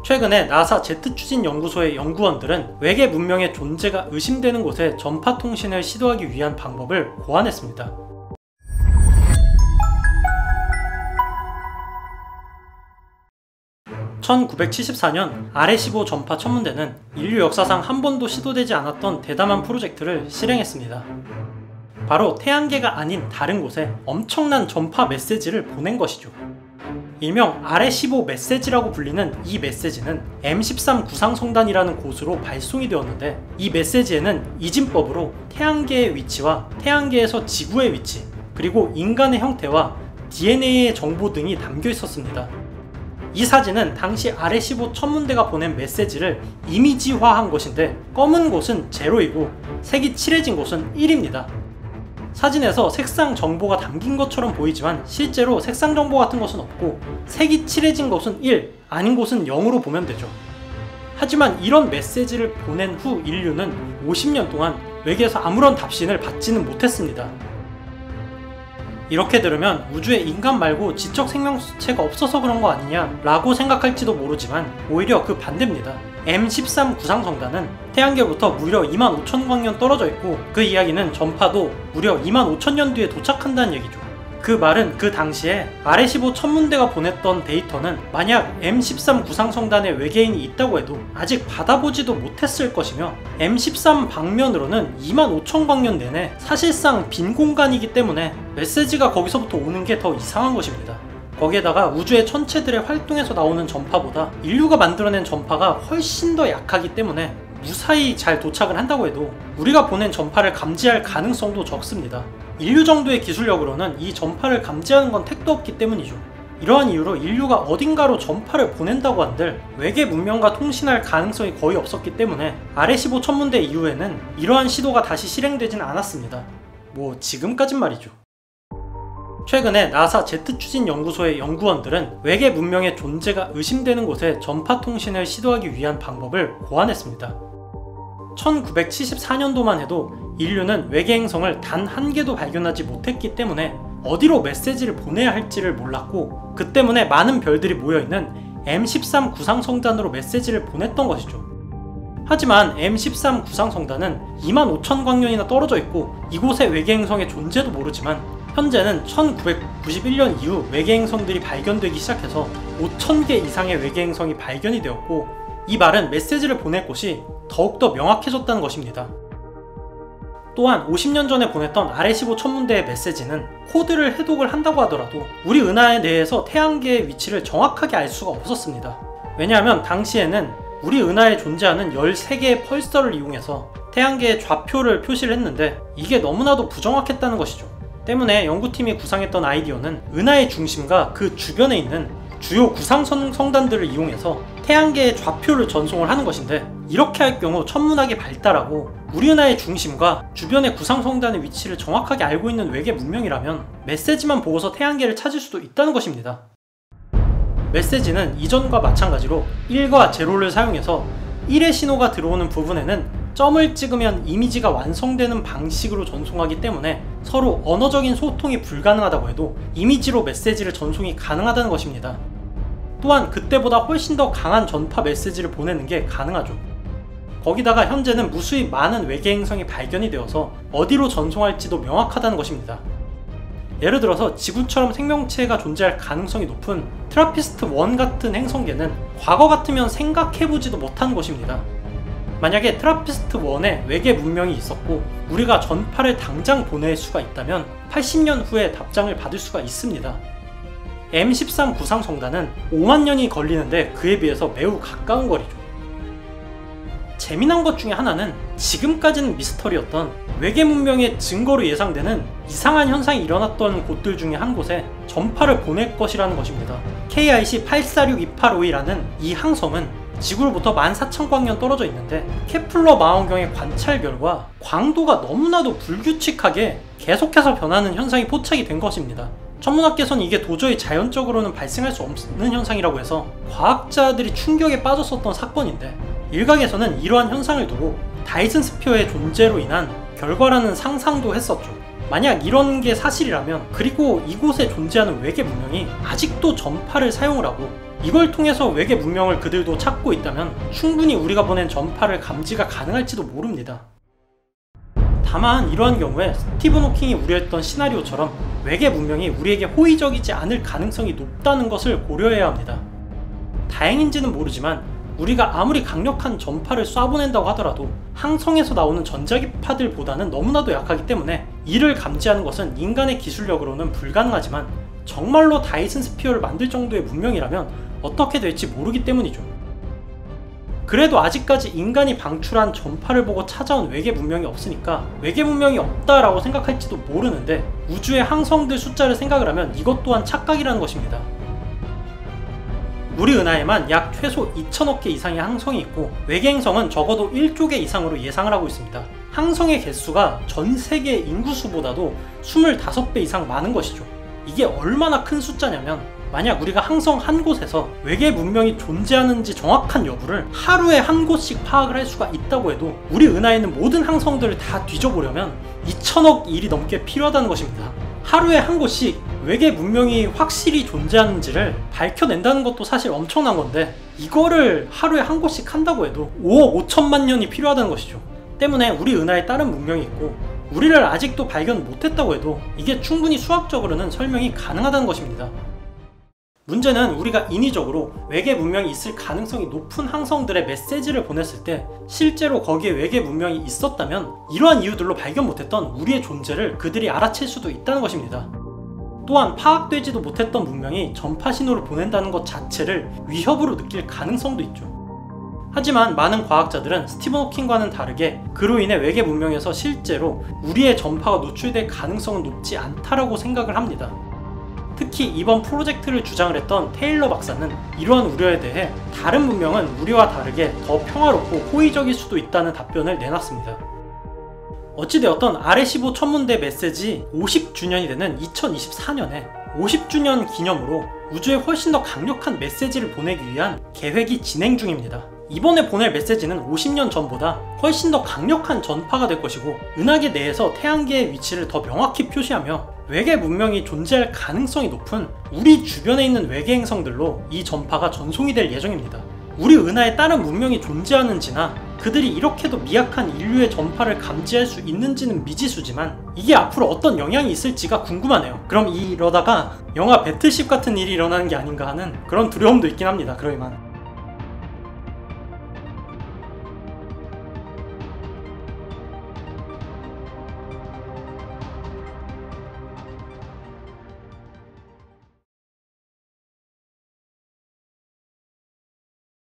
최근에 나사 제트추진연구소의 연구원들은 외계 문명의 존재가 의심되는 곳에 전파 통신을 시도하기 위한 방법을 고안했습니다. (1974년) 아레시보 전파 천문대는 인류 역사상 한 번도 시도되지 않았던 대담한 프로젝트를 실행했습니다. 바로 태양계가 아닌 다른 곳에 엄청난 전파 메시지를 보낸 것이죠. 일명 아레시보 메시지라고 불리는 이 메시지는 M13 구상성단이라는 곳으로 발송이 되었는데, 이 메시지에는 이진법으로 태양계의 위치와 태양계에서 지구의 위치, 그리고 인간의 형태와 DNA의 정보 등이 담겨 있었습니다. 이 사진은 당시 아레시보 천문대가 보낸 메시지를 이미지화한 것인데, 검은 곳은 0이고 색이 칠해진 곳은 1입니다. 사진에서 색상 정보가 담긴 것처럼 보이지만 실제로 색상 정보 같은 것은 없고, 색이 칠해진 곳은 1, 아닌 곳은 0으로 보면 되죠. 하지만 이런 메시지를 보낸 후 인류는 50년 동안 외계에서 아무런 답신을 받지는 못했습니다. 이렇게 들으면 우주에 인간 말고 지적 생명체가 없어서 그런 거 아니냐 라고 생각할지도 모르지만, 오히려 그 반대입니다. M13 구상성단은 태양계로부터 무려 25,000광년 떨어져 있고, 그 이야기는 전파도 무려 25,000년 뒤에 도착한다는 얘기죠. 그 말은 그 당시에 아레시보 천문대가 보냈던 데이터는 만약 M13 구상성단에 외계인이 있다고 해도 아직 받아보지도 못했을 것이며, M13 방면으로는 25,000광년 내내 사실상 빈 공간이기 때문에 메시지가 거기서부터 오는 게 더 이상한 것입니다. 거기에다가 우주의 천체들의 활동에서 나오는 전파보다 인류가 만들어낸 전파가 훨씬 더 약하기 때문에 무사히 잘 도착을 한다고 해도 우리가 보낸 전파를 감지할 가능성도 적습니다. 인류 정도의 기술력으로는 이 전파를 감지하는 건 택도 없기 때문이죠. 이러한 이유로 인류가 어딘가로 전파를 보낸다고 한들 외계 문명과 통신할 가능성이 거의 없었기 때문에 아레시보 천문대 이후에는 이러한 시도가 다시 실행되진 않았습니다. 뭐 지금까진 말이죠. 최근에 나사 제트추진연구소의 연구원들은 외계 문명의 존재가 의심되는 곳에 전파 통신을 시도하기 위한 방법을 고안했습니다. 1974년도만 해도 인류는 외계 행성을 단 한 개도 발견하지 못했기 때문에 어디로 메시지를 보내야 할지를 몰랐고, 그 때문에 많은 별들이 모여있는 M13 구상성단으로 메시지를 보냈던 것이죠. 하지만 M13 구상성단은 25,000광년이나 떨어져 있고, 이곳의 외계 행성의 존재도 모르지만 현재는 1991년 이후 외계 행성들이 발견되기 시작해서 5,000개 이상의 외계 행성이 발견이 되었고, 이 말은 메시지를 보낼 곳이 더욱더 명확해졌다는 것입니다. 또한 50년 전에 보냈던 아레시보 천문대의 메시지는 코드를 해독을 한다고 하더라도 우리 은하 내에서 태양계의 위치를 정확하게 알 수가 없었습니다. 왜냐하면 당시에는 우리 은하에 존재하는 13개의 펄서를 이용해서 태양계의 좌표를 표시를 했는데, 이게 너무나도 부정확했다는 것이죠. 때문에 연구팀이 구상했던 아이디어는 은하의 중심과 그 주변에 있는 주요 구상성단들을 이용해서 태양계의 좌표를 전송을 하는 것인데, 이렇게 할 경우 천문학이 발달하고 우리 은하의 중심과 주변의 구상성단의 위치를 정확하게 알고 있는 외계 문명이라면 메시지만 보고서 태양계를 찾을 수도 있다는 것입니다. 메시지는 이전과 마찬가지로 1과 0를 사용해서 1의 신호가 들어오는 부분에는 점을 찍으면 이미지가 완성되는 방식으로 전송하기 때문에 서로 언어적인 소통이 불가능하다고 해도 이미지로 메시지를 전송이 가능하다는 것입니다. 또한 그때보다 훨씬 더 강한 전파 메시지를 보내는 게 가능하죠. 거기다가 현재는 무수히 많은 외계 행성이 발견이 되어서 어디로 전송할지도 명확하다는 것입니다. 예를 들어서 지구처럼 생명체가 존재할 가능성이 높은 트라피스트-1 같은 행성계는 과거 같으면 생각해보지도 못한 것입니다. 만약에 트라피스트-1에 외계 문명이 있었고 우리가 전파를 당장 보낼 수가 있다면 80년 후에 답장을 받을 수가 있습니다. M13 구상성단은 5만 년이 걸리는데 그에 비해서 매우 가까운 거리죠. 재미난 것 중에 하나는 지금까지는 미스터리였던 외계 문명의 증거로 예상되는 이상한 현상이 일어났던 곳들 중에 한 곳에 전파를 보낼 것이라는 것입니다. KIC 846285이라는 이 항성은 지구로부터 14,000광년 떨어져 있는데, 케플러 망원경의 관찰 결과 광도가 너무나도 불규칙하게 계속해서 변하는 현상이 포착이 된 것입니다. 천문학계에서는 이게 도저히 자연적으로는 발생할 수 없는 현상이라고 해서 과학자들이 충격에 빠졌었던 사건인데, 일각에서는 이러한 현상을 두고 다이슨 스피어의 존재로 인한 결과라는 상상도 했었죠. 만약 이런 게 사실이라면, 그리고 이곳에 존재하는 외계 문명이 아직도 전파를 사용을 하고 이걸 통해서 외계 문명을 그들도 찾고 있다면 충분히 우리가 보낸 전파를 감지가 가능할지도 모릅니다. 다만 이러한 경우에 스티븐 호킹이 우려했던 시나리오처럼 외계 문명이 우리에게 호의적이지 않을 가능성이 높다는 것을 고려해야 합니다. 다행인지는 모르지만 우리가 아무리 강력한 전파를 쏴보낸다고 하더라도 항성에서 나오는 전자기파들보다는 너무나도 약하기 때문에 이를 감지하는 것은 인간의 기술력으로는 불가능하지만 정말로 다이슨 스피어를 만들 정도의 문명이라면 어떻게 될지 모르기 때문이죠. 그래도 아직까지 인간이 방출한 전파를 보고 찾아온 외계 문명이 없으니까 외계 문명이 없다라고 생각할지도 모르는데, 우주의 항성들 숫자를 생각을 하면 이것 또한 착각이라는 것입니다. 우리 은하에만 약 최소 2천억 개 이상의 항성이 있고 외계 행성은 적어도 1조 개 이상으로 예상을 하고 있습니다. 항성의 개수가 전 세계 인구수보다도 25배 이상 많은 것이죠. 이게 얼마나 큰 숫자냐면, 만약 우리가 항성 한 곳에서 외계 문명이 존재하는지 정확한 여부를 하루에 한 곳씩 파악을 할 수가 있다고 해도 우리 은하에 있는 모든 항성들을 다 뒤져보려면 2천억 일이 넘게 필요하다는 것입니다. 하루에 한 곳씩 외계 문명이 확실히 존재하는지를 밝혀낸다는 것도 사실 엄청난 건데, 이거를 하루에 한 곳씩 한다고 해도 5억 5천만 년이 필요하다는 것이죠. 때문에 우리 은하에 다른 문명이 있고 우리를 아직도 발견 못했다고 해도 이게 충분히 수학적으로는 설명이 가능하다는 것입니다. 문제는 우리가 인위적으로 외계 문명이 있을 가능성이 높은 항성들의 메시지를 보냈을 때 실제로 거기에 외계 문명이 있었다면 이러한 이유들로 발견 못했던 우리의 존재를 그들이 알아챌 수도 있다는 것입니다. 또한 파악되지도 못했던 문명이 전파 신호를 보낸다는 것 자체를 위협으로 느낄 가능성도 있죠. 하지만 많은 과학자들은 스티븐 호킹과는 다르게 그로 인해 외계 문명에서 실제로 우리의 전파가 노출될 가능성은 높지 않다라고 생각을 합니다. 특히 이번 프로젝트를 주장을 했던 테일러 박사는 이러한 우려에 대해 다른 문명은 우리와 다르게 더 평화롭고 호의적일 수도 있다는 답변을 내놨습니다. 어찌되었던 RS-15 천문대 메시지 50주년이 되는 2024년에 50주년 기념으로 우주에 훨씬 더 강력한 메시지를 보내기 위한 계획이 진행 중입니다. 이번에 보낼 메시지는 50년 전보다 훨씬 더 강력한 전파가 될 것이고, 은하계 내에서 태양계의 위치를 더 명확히 표시하며 외계 문명이 존재할 가능성이 높은 우리 주변에 있는 외계 행성들로 이 전파가 전송이 될 예정입니다. 우리 은하에 다른 문명이 존재하는지나 그들이 이렇게도 미약한 인류의 전파를 감지할 수 있는지는 미지수지만 이게 앞으로 어떤 영향이 있을지가 궁금하네요. 그럼 이러다가 영화 배틀십 같은 일이 일어나는 게 아닌가 하는 그런 두려움도 있긴 합니다. 그러이만